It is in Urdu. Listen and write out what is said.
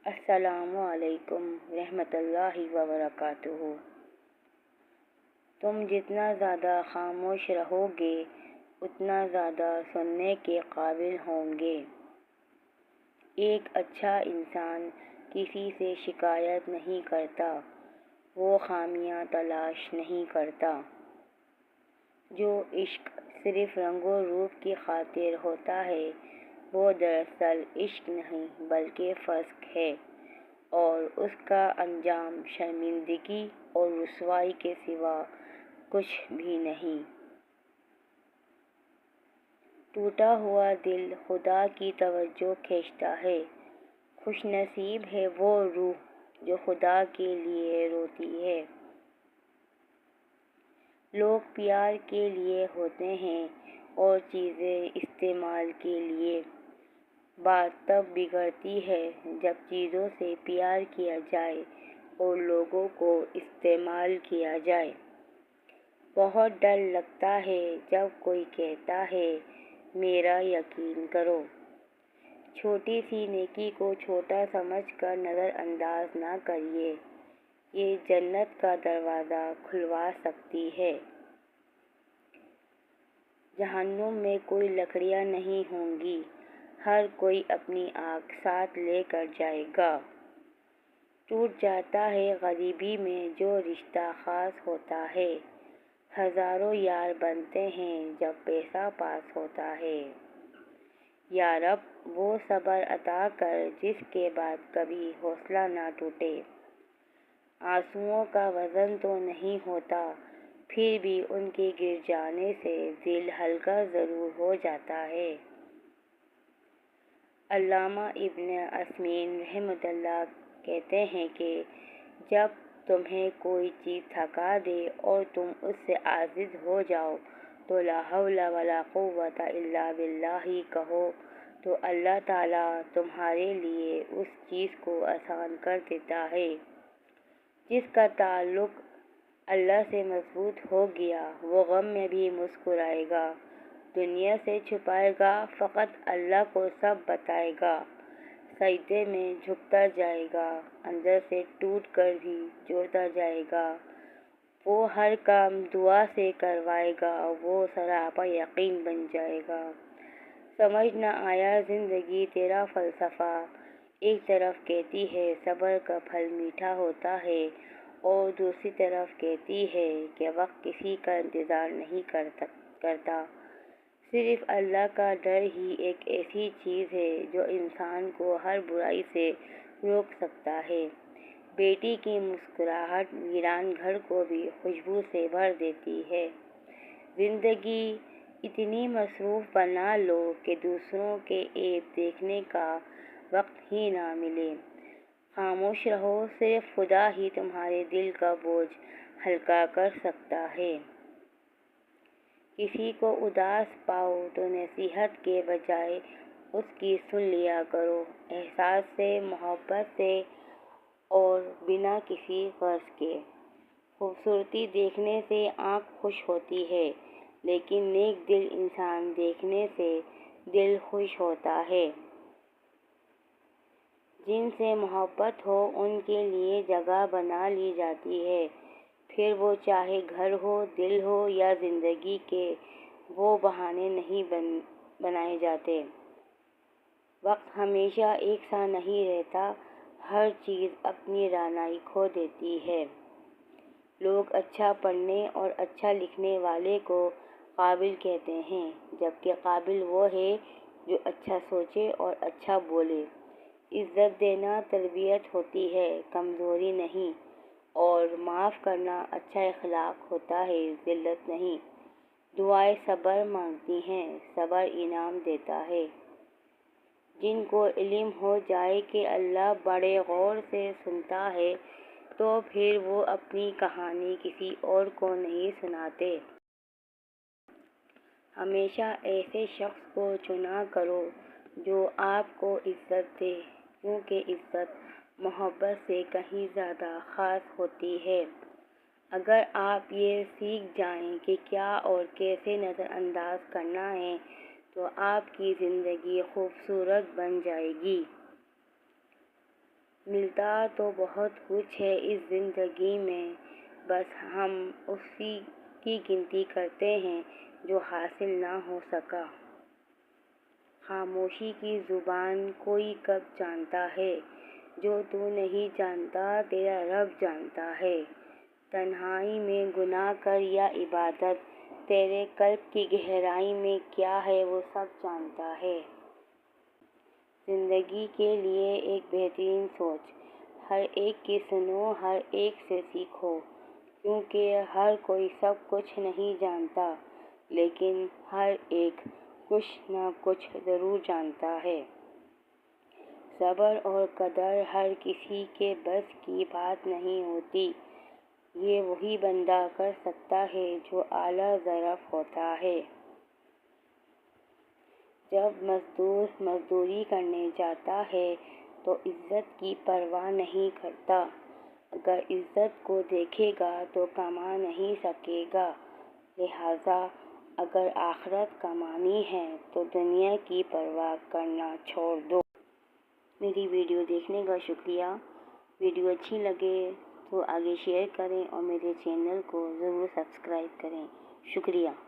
السلام علیکم ورحمۃ اللہ وبرکاتہ۔ تم جتنا زیادہ خاموش رہو گے اتنا زیادہ سننے کے قابل ہوں گے۔ ایک اچھا انسان کسی سے شکایت نہیں کرتا، وہ خامیاں تلاش نہیں کرتا۔ جو عشق صرف رنگ و روپ کی خاطر ہوتا ہے وہ دراصل عشق نہیں بلکہ فسق ہے، اور اس کا انجام شرمندگی اور رسوائی کے سوا کچھ بھی نہیں۔ ٹوٹا ہوا دل خدا کی توجہ کھینچتا ہے۔ خوش نصیب ہے وہ روح جو خدا کے لیے روتی ہے۔ لوگ پیار کے لیے ہوتے ہیں اور چیزیں استعمال کے لیے۔ بات تب بگڑتی ہے جب چیزوں سے پیار کیا جائے اور لوگوں کو استعمال کیا جائے۔ بہت ڈر لگتا ہے جب کوئی کہتا ہے میرا یقین کرو۔ چھوٹی سی نیکی کو چھوٹا سمجھ کر نظر انداز نہ کریے، یہ جنت کا دروازہ کھلوا سکتی ہے۔ جہنم میں کوئی لکڑیاں نہیں ہوں گی، ہر کوئی اپنی آگ ساتھ لے کر جائے گا۔ ٹوٹ جاتا ہے غریبی میں جو رشتہ خاص ہوتا ہے، ہزاروں یار بنتے ہیں جب پیسہ پاس ہوتا ہے۔ یا رب وہ صبر عطا کر جس کے بعد کبھی حوصلہ نہ ٹوٹے۔ آنسوؤں کا وزن تو نہیں ہوتا، پھر بھی ان کے گر جانے سے دل ہلکا ضرور ہو جاتا ہے۔ علامہ ابن عثیمین رحمہ اللہ کہتے ہیں کہ جب تمہیں کوئی چیز تھکا دے اور تم اس سے عاجز ہو جاؤ تو لا حول ولا قوت الا باللہ کہو، تو اللہ تعالیٰ تمہارے لیے اس چیز کو آسان کر دیتا ہے۔ جس کا تعلق اللہ سے مضبوط ہو گیا وہ غم میں بھی مسکرائے گا، دنیا سے چھپائے گا فقط اللہ کو سب بتائے گا، سجدے میں جھکتا جائے گا، اندر سے ٹوٹ کر بھی جوڑتا جائے گا، وہ ہر کام دعا سے کروائے گا، وہ سراپا یقین بن جائے گا۔ سمجھ نہ آیا زندگی تیرا فلسفہ، ایک طرف کہتی ہے صبر کا پھل میٹھا ہوتا ہے اور دوسری طرف کہتی ہے کہ وقت کسی کا انتظار نہیں کرتا۔ صرف اللہ کا ڈر ہی ایک ایسی چیز ہے جو انسان کو ہر برائی سے روک سکتا ہے۔ بیٹی کی مسکراہٹ ویران گھر کو بھی خوشبو سے بھر دیتی ہے۔ زندگی اتنی مصروف بنا لو کہ دوسروں کے عیب دیکھنے کا وقت ہی نہ ملے۔ خاموش رہو، صرف خدا ہی تمہارے دل کا بوجھ ہلکا کر سکتا ہے۔ کسی کو اداس پاؤ تو نصیحت کے بجائے اس کی سن لیا کرو، احساس سے، محبت سے اور بنا کسی غرض کے۔ خوبصورتی دیکھنے سے آنکھ خوش ہوتی ہے لیکن نیک دل انسان دیکھنے سے دل خوش ہوتا ہے۔ جن سے محبت ہو ان کے لیے جگہ بنا لی جاتی ہے، پھر وہ چاہے گھر ہو، دل ہو یا زندگی کے، وہ بہانے نہیں بنائے جاتے۔ وقت ہمیشہ ایک سا نہیں رہتا، ہر چیز اپنی رعنائی کھو دیتی ہے۔ لوگ اچھا پڑھنے اور اچھا لکھنے والے کو قابل کہتے ہیں، جبکہ قابل وہ ہے جو اچھا سوچے اور اچھا بولے۔ عزت دینا تربیت ہوتی ہے، کمزوری نہیں، اور معاف کرنا اچھا اخلاق ہوتا ہے، ذلت نہیں۔ دعائیں صبر مانگتی ہیں، صبر انعام دیتا ہے۔ جن کو علم ہو جائے کہ اللہ بڑے غور سے سنتا ہے تو پھر وہ اپنی کہانی کسی اور کو نہیں سناتے۔ ہمیشہ ایسے شخص کو چنا کرو جو آپ کو عزت دے، کیونکہ عزت محبت سے کہیں زیادہ خاص ہوتی ہے۔ اگر آپ یہ سیکھ جائیں کہ کیا اور کیسے نظر انداز کرنا ہے تو آپ کی زندگی خوبصورت بن جائے گی۔ ملتا تو بہت کچھ ہے اس زندگی میں، بس ہم اسی کی گنتی کرتے ہیں جو حاصل نہ ہو سکا۔ خاموشی کی زبان کوئی کب جانتا ہے، جو تو نہیں جانتا تیرا رب جانتا ہے۔ تنہائی میں گناہ کر یا عبادت، تیرے قلب کی گہرائی میں کیا ہے وہ سب جانتا ہے۔ زندگی کے لیے ایک بہترین سوچ، ہر ایک کی سنو، ہر ایک سے سیکھو، کیونکہ ہر کوئی سب کچھ نہیں جانتا، لیکن ہر ایک کچھ نہ کچھ ضرور جانتا ہے۔ صبر اور قدر ہر کسی کے بس کی بات نہیں ہوتی، یہ وہی بندہ کر سکتا ہے جو اعلیٰ ظرف ہوتا ہے۔ جب مزدور مزدوری کرنے جاتا ہے تو عزت کی پرواہ نہیں کرتا، اگر عزت کو دیکھے گا تو کما نہیں سکے گا، لہٰذا اگر آخرت کمانی ہے تو دنیا کی پرواہ کرنا چھوڑ دو۔ میری ویڈیو دیکھنے کا شکریہ۔ ویڈیو اچھی لگے تو آگے شیئر کریں اور میرے چینل کو ضرور سبسکرائب کریں۔ شکریہ۔